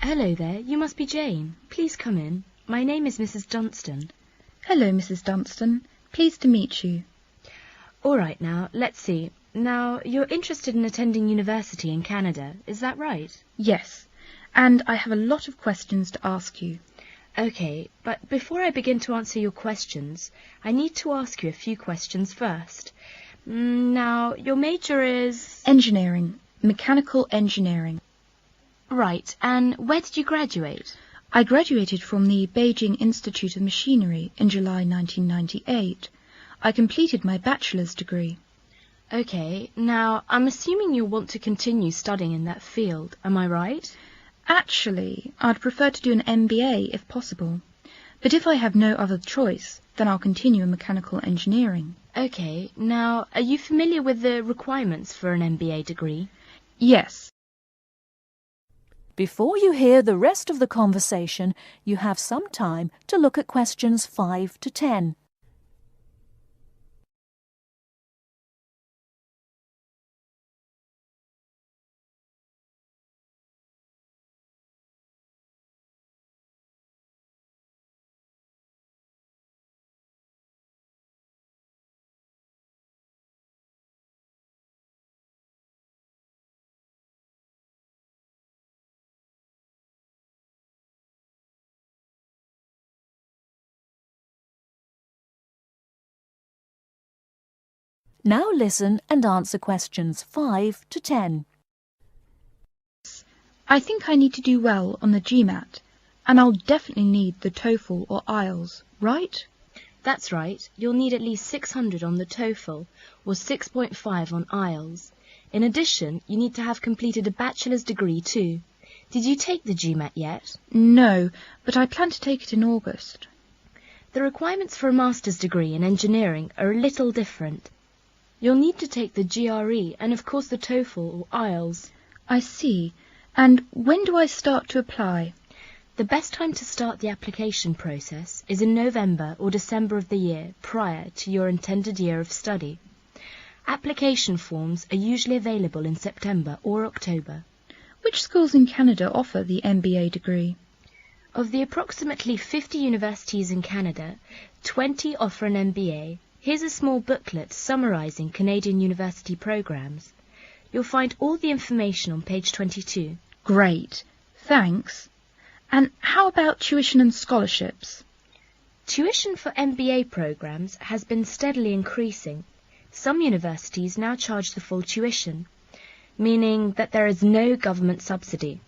Hello there, you must be Jane. Please come in. My name is Mrs. Dunstan. Hello, Mrs. Dunstan. Pleased to meet you. All right now, let's see. Now, you're interested in attending university in Canada, is that right? Yes, and I have a lot of questions to ask you. Okay, but before I begin to answer your questions, I need to ask you a few questions first. Now, your major is... Engineering. Mechanical engineering. Right, and where did you graduate? I graduated from the Beijing Institute of Machinery in July 1998. I completed my bachelor's degree. Okay, now, I'm assuming you'll want to continue studying in that field, am I right? Actually, I'd prefer to do an MBA if possible. But if I have no other choice, then I'll continue in mechanical engineering. Okay, now, are you familiar with the requirements for an MBA degree? Yes. Before you hear the rest of the conversation, you have some time to look at questions 5 to 10. Now listen and answer questions 5 to 10. I think I need to do well on the GMAT, and I'll definitely need the TOEFL or IELTS, right? That's right. You'll need at least 600 on the TOEFL or 6.5 on IELTS. In addition, you need to have completed a bachelor's degree too. Did you take the GMAT yet? No, but I plan to take it in August. The requirements for a master's degree in engineering are a little different. You'll need to take the GRE and of course the TOEFL or IELTS. I see. And when do I start to apply? The best time to start the application process is in November or December of the year prior to your intended year of study. Application forms are usually available in September or October. Which schools in Canada offer the MBA degree? Of the approximately 50 universities in Canada, 20 offer an MBA. Here's a small booklet summarising Canadian university programmes. You'll find all the information on page 22. Great, thanks. And how about tuition and scholarships? Tuition for MBA programmes has been steadily increasing. Some universities now charge the full tuition, meaning that there is no government subsidy.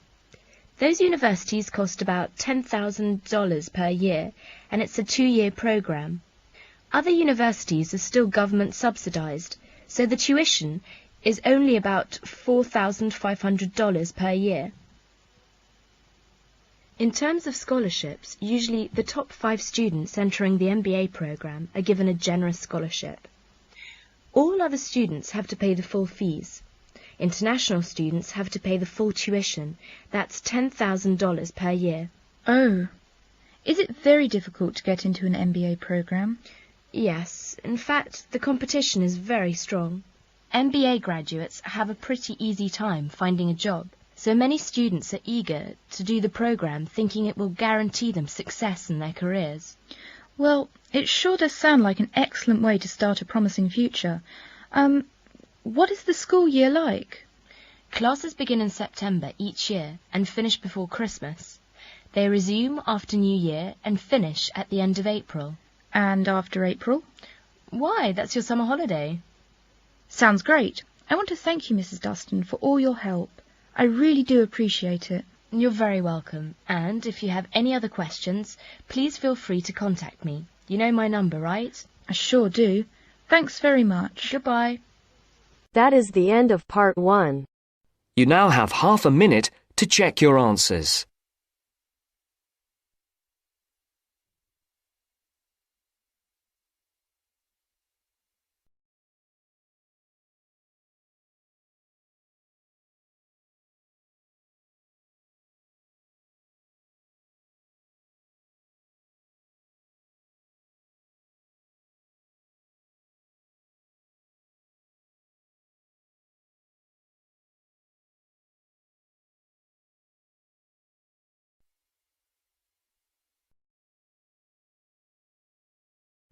Those universities cost about $10,000 per year, and it's a 2-year programme. Other universities are still government subsidised, so the tuition is only about $4,500 per year. In terms of scholarships, usually the top 5 students entering the MBA programme are given a generous scholarship. All other students have to pay the full fees. International students have to pay the full tuition, that's $10,000 per year. Oh, is it very difficult to get into an MBA programme? Yes, in fact, the competition is very strong. MBA graduates have a pretty easy time finding a job, so many students are eager to do the programme thinking it will guarantee them success in their careers. Well, it sure does sound like an excellent way to start a promising future. What is the school year like? Classes begin in September each year and finish before Christmas. They resume after New Year and finish at the end of April. And after April? Why, that's your summer holiday. Sounds great. I want to thank you, Mrs. Dunstan, for all your help. I really do appreciate it. You're very welcome. And if you have any other questions, please feel free to contact me. You know my number, right? I sure do. Thanks very much. Goodbye. That is the end of part 1. You now have half a minute to check your answers.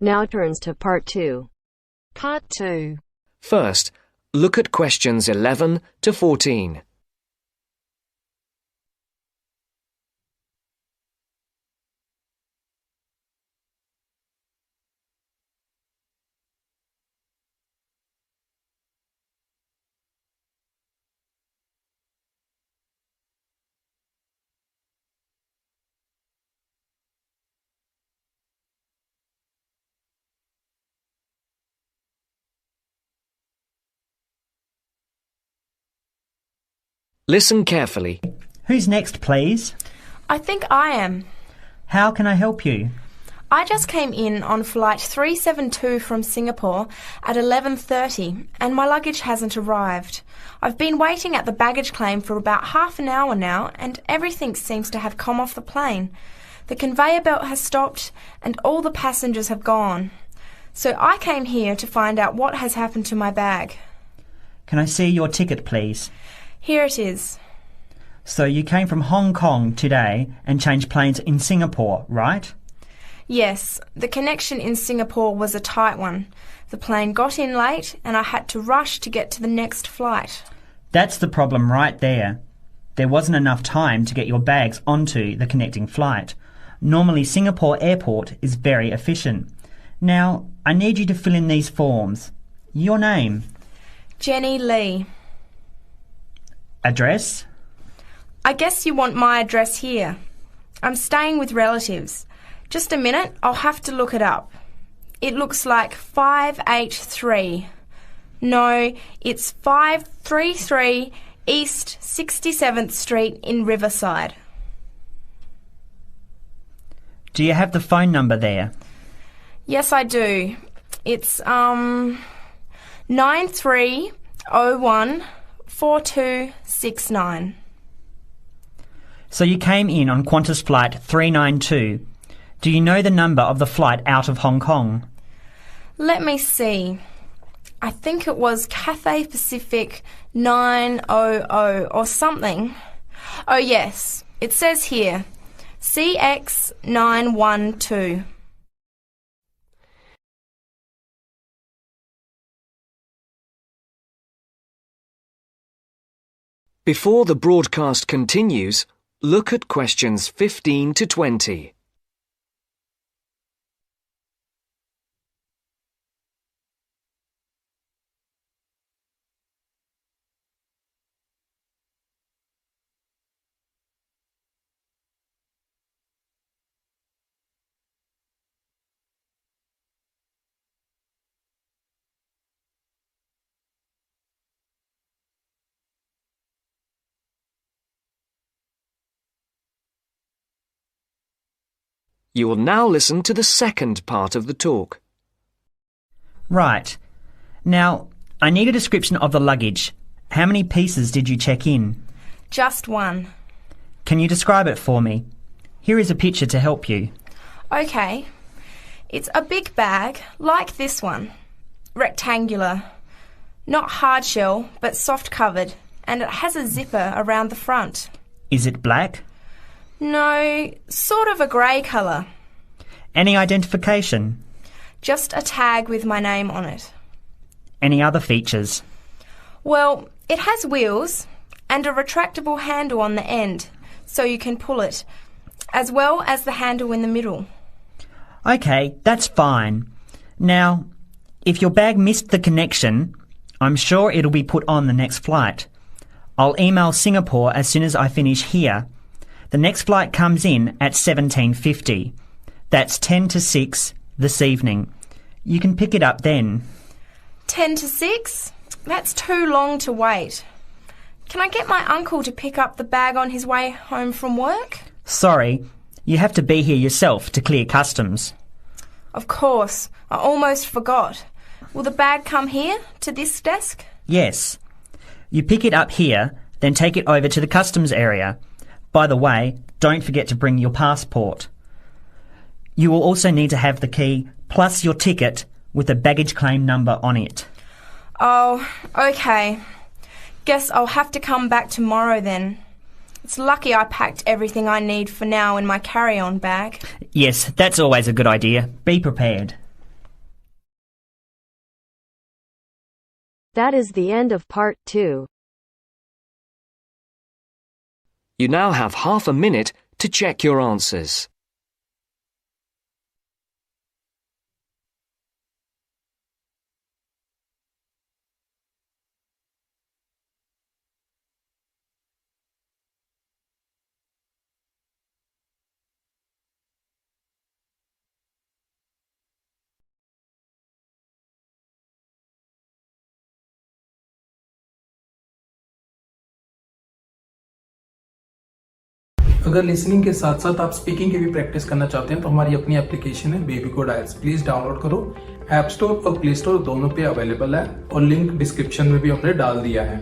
Now turns to Part 2. Part 2. First, look at questions 11 to 14. Listen carefully. Who's next, please? I think I am. How can I help you? I just came in on flight 372 from Singapore at 11:30 and my luggage hasn't arrived. I've been waiting at the baggage claim for about half an hour now and everything seems to have come off the plane. The conveyor belt has stopped and all the passengers have gone. So I came here to find out what has happened to my bag. Can I see your ticket, please? Here it is. So you came from Hong Kong today and changed planes in Singapore, right? Yes, the connection in Singapore was a tight one. The plane got in late and I had to rush to get to the next flight. That's the problem right there. There wasn't enough time to get your bags onto the connecting flight. Normally Singapore Airport is very efficient. Now, I need you to fill in these forms. Your name? Jenny Lee. Address? I guess you want my address here. I'm staying with relatives. Just a minute, I'll have to look it up. It looks like 583. No, it's 533 East 67th Street in Riverside. Do you have the phone number there? Yes, I do. It's 9301 4269. So you came in on Qantas Flight 392. Do you know the number of the flight out of Hong Kong? Let me see. I think it was Cathay Pacific 900 or something. Oh yes, it says here, CX 912. Before the broadcast continues, look at questions 15 to 20. You will now listen to the second part of the talk. Right. Now, I need a description of the luggage. How many pieces did you check in? Just one. Can you describe it for me? Here is a picture to help you. Okay. It's a big bag, like this one. Rectangular. Not hard shell, but soft covered, and it has a zipper around the front. Is it black? No, sort of a grey colour. Any identification? Just a tag with my name on it. Any other features? Well, it has wheels and a retractable handle on the end, so you can pull it, as well as the handle in the middle. Okay, that's fine. Now, if your bag missed the connection, I'm sure it'll be put on the next flight. I'll email Singapore as soon as I finish here. The next flight comes in at 17:50. That's 10 to 6 this evening. You can pick it up then. 10 to 6? That's too long to wait. Can I get my uncle to pick up the bag on his way home from work? Sorry, you have to be here yourself to clear customs. Of course, I almost forgot. Will the bag come here, to this desk? Yes. You pick it up here, then take it over to the customs area. By the way, don't forget to bring your passport. You will also need to have the key plus your ticket with a baggage claim number on it. Oh, okay. Guess I'll have to come back tomorrow then. It's lucky I packed everything I need for now in my carry-on bag. Yes, that's always a good idea. Be prepared. That is the end of part 2. You now have half a minute to check your answers. अगर listening के साथ साथ आप speaking की भी practice करना चाहते हैं तो हमारी अपनी एप्लीकेशन है बेबी कोड आइल्स, प्लीज डाउनलोड करो। ऐप स्टोर और प्ले स्टोर दोनों पे अवेलेबल है और लिंक डिस्क्रिप्शन में भी हमने डाल दिया है।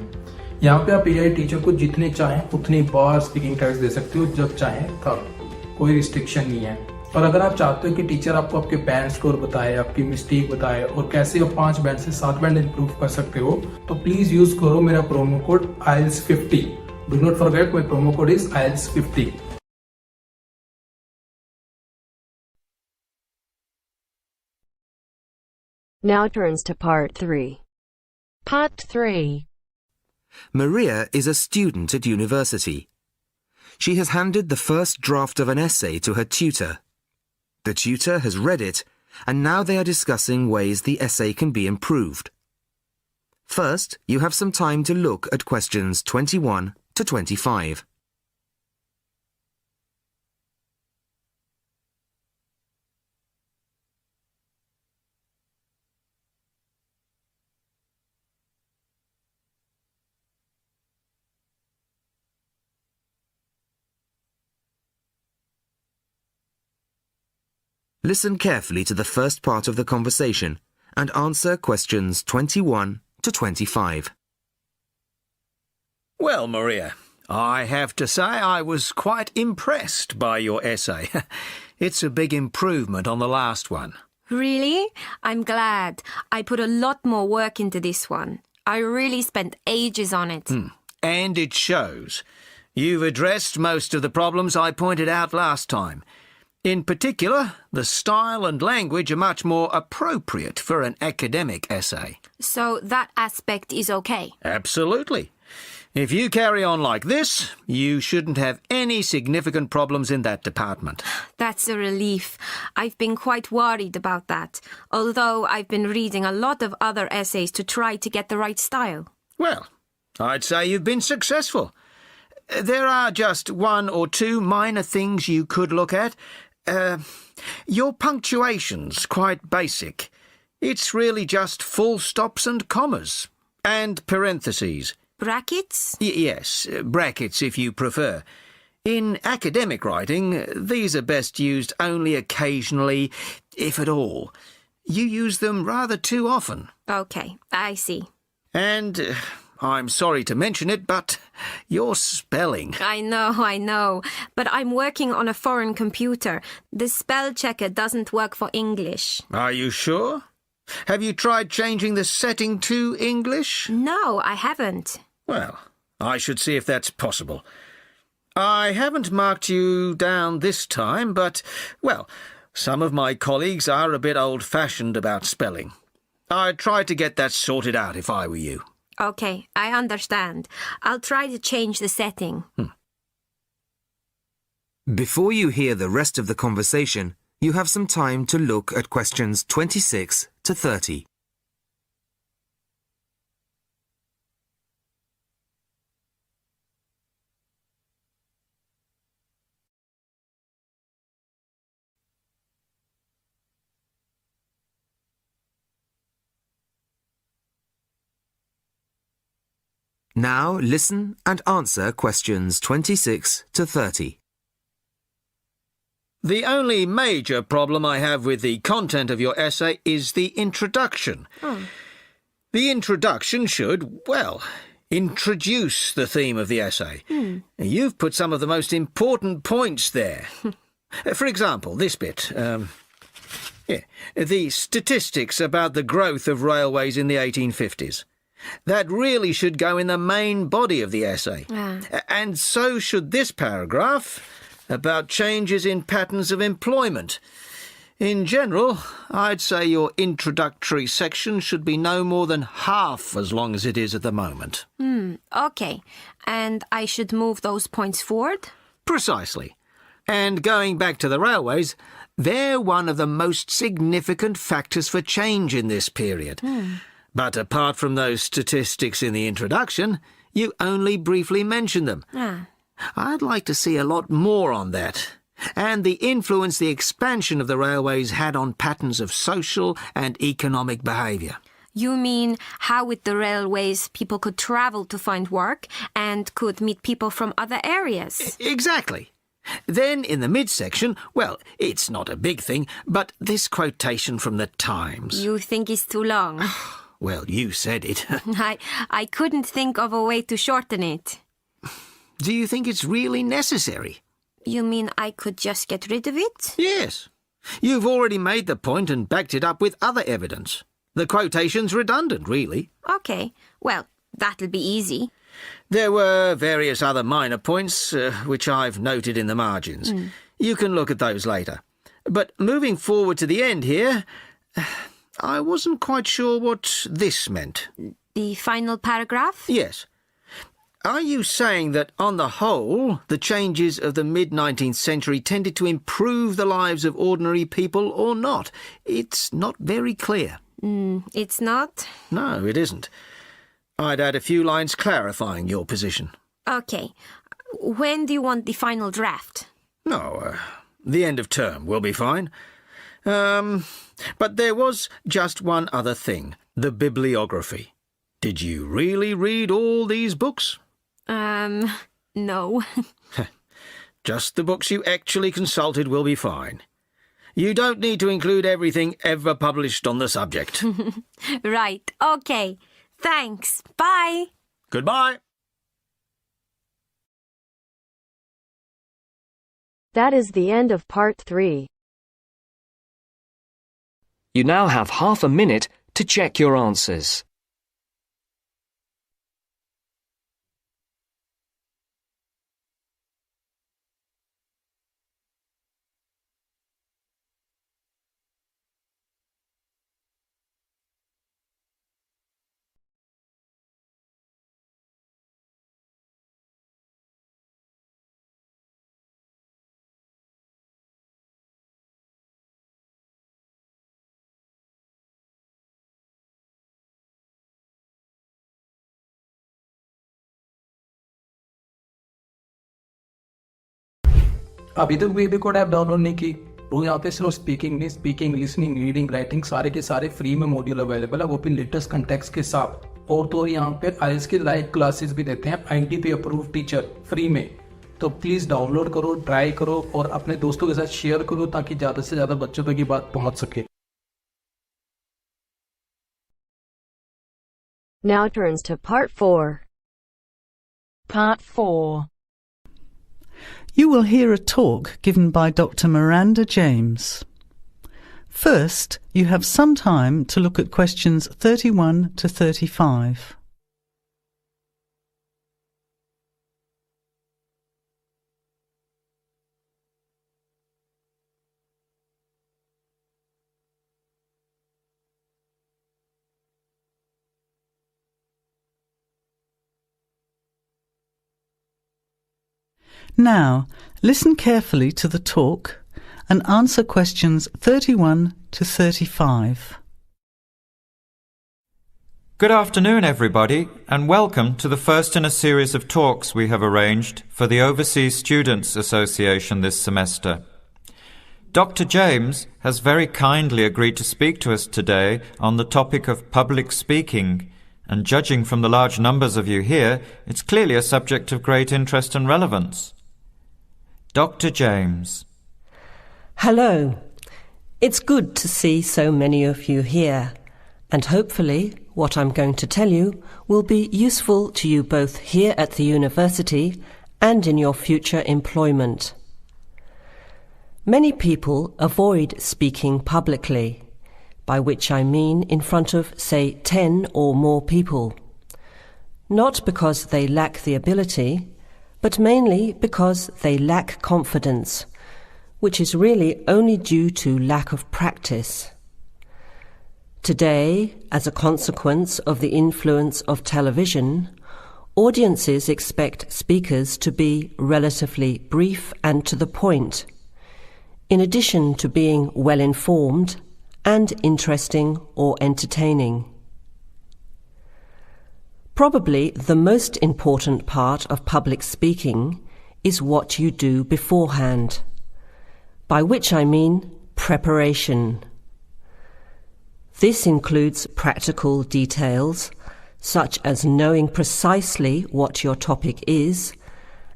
यहाँ पे आप एआई टीचर को जितने चाहें उतनी बार स्पीकिंग टेस्ट दे सकते हो, जब चाहें तब, कोई रिस्ट्रिक्शन नहीं है। और अगर आप चाहते हो कि टीचर आपको आपके बैंड स्कोर बताए, आपकी मिस्टेक बताए और कैसे आप 5 बैंड से 7 बैंड इंप्रूव कर सकते हो, तो प्लीज यूज करो मेरा promo code IELTS50। Do not forget, my promo code is IELTS50. Now turns to part 3. Part 3. Maria is a student at university. She has handed the first draft of an essay to her tutor. The tutor has read it, and now they are discussing ways the essay can be improved. First, you have some time to look at questions 21 to 25. Listen carefully to the first part of the conversation and answer questions 21 to 25. Well, Maria, I have to say I was quite impressed by your essay. It's a big improvement on the last one. Really? I'm glad. I put a lot more work into this one. I really spent ages on it. And it shows. You've addressed most of the problems I pointed out last time. In particular, the style and language are much more appropriate for an academic essay. So that aspect is okay? Absolutely. If you carry on like this, you shouldn't have any significant problems in that department. That's a relief. I've been quite worried about that, although I've been reading a lot of other essays to try to get the right style. Well, I'd say you've been successful. There are just 1 or 2 minor things you could look at. Your punctuation's quite basic. It's really just full stops and commas. And parentheses. Brackets? Yes, brackets if you prefer. In academic writing, these are best used only occasionally, if at all. You use them rather too often. Okay, I see. And I'm sorry to mention it, but your spelling. I know. But I'm working on a foreign computer. The spell checker doesn't work for English. Are you sure? Have you tried changing the setting to English? No, I haven't. Well, I should see if that's possible. I haven't marked you down this time, but, well, some of my colleagues are a bit old-fashioned about spelling. I'd try to get that sorted out if I were you. Okay, I understand. I'll try to change the setting. Before you hear the rest of the conversation, you have some time to look at questions 26 to 30. Now listen and answer questions 26 to 30. The only major problem I have with the content of your essay is the introduction. The introduction should, well, introduce the theme of the essay. You've put some of the most important points there. For example, this bit. The statistics about the growth of railways in the 1850s. That really should go in the main body of the essay. And so should this paragraph about changes in patterns of employment. In general, I'd say your introductory section should be no more than half as long as it is at the moment. Okay. And I should move those points forward? Precisely. And going back to the railways, they're one of the most significant factors for change in this period. But apart from those statistics in the introduction, you only briefly mentioned them. I'd like to see a lot more on that, and the influence the expansion of the railways had on patterns of social and economic behaviour. You mean how with the railways people could travel to find work and could meet people from other areas? Exactly. Then in the midsection, well, it's not a big thing, but this quotation from the Times. You think it's too long? Well, you said it. I couldn't think of a way to shorten it. Do you think it's really necessary? You mean I could just get rid of it? Yes. You've already made the point and backed it up with other evidence. The quotation's redundant, really. Okay, well, that'll be easy. There were various other minor points, which I've noted in the margins. You can look at those later. But moving forward to the end here, I wasn't quite sure what this meant. The final paragraph? Yes. Are you saying that, on the whole, the changes of the mid-19th century tended to improve the lives of ordinary people or not? It's not very clear. It's not? No, it isn't. I'd add a few lines clarifying your position. Okay. When do you want the final draft? No, the end of term will be fine. But there was just one other thing, the bibliography. Did you really read all these books? No. Just the books you actually consulted will be fine. You don't need to include everything ever published on the subject. Right, okay. Thanks. Bye. Goodbye. That is the end of part 3. You now have half a minute to check your answers. अभी तक baby code app download नहीं की तो यहाँ पे सिर्फ speaking listening reading writing सारे के सारे फ्री में मॉड्यूल अवेलेबल है, वो भी लेटेस्ट कंटेक्स्ट के साथ। और तो यहाँ पे आईएलटीएस की लाइव क्लासेस भी देते हैं आईटीपी अप्रूव्ड टीचर फ्री में। तो प्लीज डाउनलोड करो, ट्राई करो और अपने दोस्तों के साथ शेयर करो ताकि ज्यादा से ज्यादा बच्चों तक ये बात पहुंच सके। Now turns to part 4. Part 4. You will hear a talk given by Dr. Miranda James. First, you have some time to look at questions 31 to 35. Now, listen carefully to the talk and answer questions 31 to 35. Good afternoon, everybody, and welcome to the first in a series of talks we have arranged for the Overseas Students Association this semester. Dr. James has very kindly agreed to speak to us today on the topic of public speaking, and judging from the large numbers of you here, it's clearly a subject of great interest and relevance. Dr. James. Hello. It's good to see so many of you here, and hopefully what I'm going to tell you will be useful to you both here at the university and in your future employment. Many people avoid speaking publicly, by which I mean in front of, say, 10 or more people. Not because they lack the ability, but mainly because they lack confidence, which is really only due to lack of practice. Today, as a consequence of the influence of television, audiences expect speakers to be relatively brief and to the point, in addition to being well-informed and interesting or entertaining. Probably the most important part of public speaking is what you do beforehand, by which I mean preparation. This includes practical details, such as knowing precisely what your topic is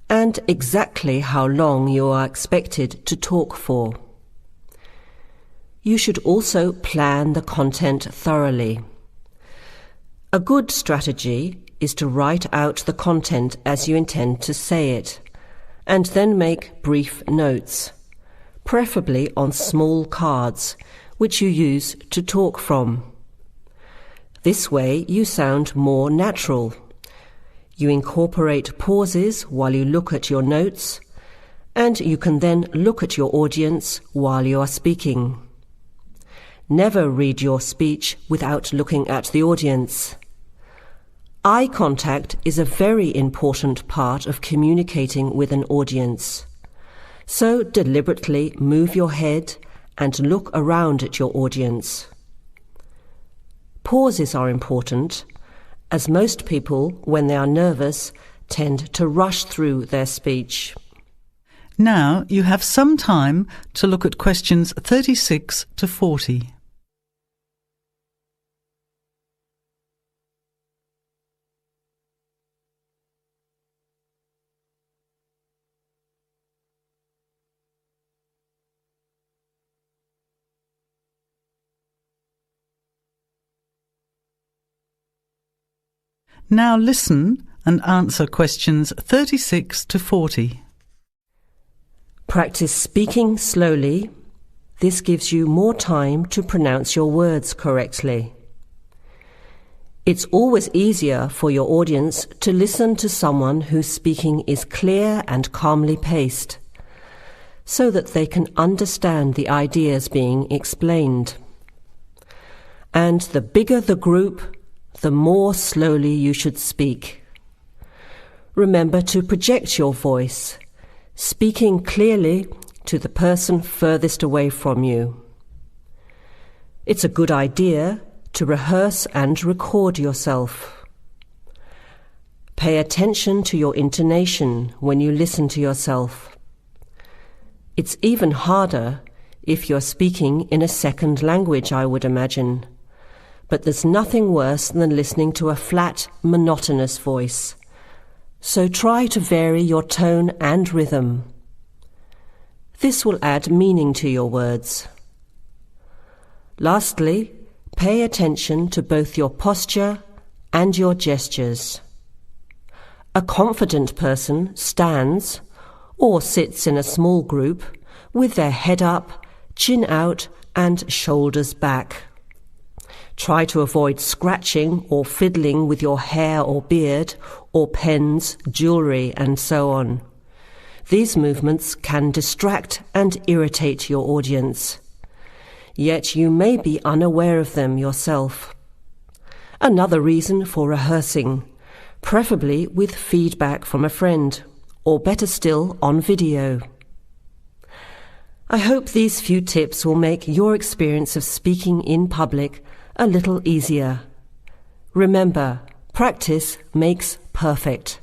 and exactly how long you are expected to talk for. You should also plan the content thoroughly. A good strategy is to write out the content as you intend to say it, and then make brief notes, preferably on small cards, which you use to talk from. This way you sound more natural. You incorporate pauses while you look at your notes, and you can then look at your audience while you are speaking. Never read your speech without looking at the audience. Eye contact is a very important part of communicating with an audience. So deliberately move your head and look around at your audience. Pauses are important, as most people, when they are nervous, tend to rush through their speech. Now you have some time to look at questions 36 to 40. Now listen and answer questions 36 to 40. Practice speaking slowly. This gives you more time to pronounce your words correctly. It's always easier for your audience to listen to someone whose speaking is clear and calmly paced, so that they can understand the ideas being explained. And the bigger the group, the more slowly you should speak. Remember to project your voice, speaking clearly to the person furthest away from you. It's a good idea to rehearse and record yourself. Pay attention to your intonation when you listen to yourself. It's even harder if you're speaking in a second language, I would imagine. But there's nothing worse than listening to a flat, monotonous voice. So try to vary your tone and rhythm. This will add meaning to your words. Lastly, pay attention to both your posture and your gestures. A confident person stands or sits in a small group with their head up, chin out, and shoulders back. Try to avoid scratching or fiddling with your hair or beard, or pens, jewellery, and so on. These movements can distract and irritate your audience. Yet you may be unaware of them yourself. Another reason for rehearsing, preferably with feedback from a friend, or better still, on video. I hope these few tips will make your experience of speaking in public a little easier. Remember, practice makes perfect.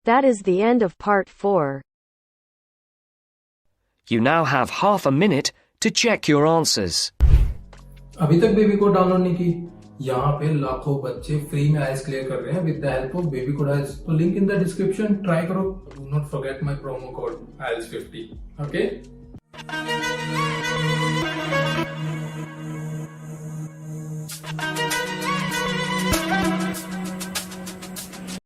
That is the end of part 4. You now have half a minute to check your answers. अभी तक baby code download नहीं की? यहाँ पे लाखों बच्चे free में आइल्स clear कर रहे हैं with the help of baby code IELTS. तो link in the description. Try करो. Do not forget my promo code IELTS 50. Okay.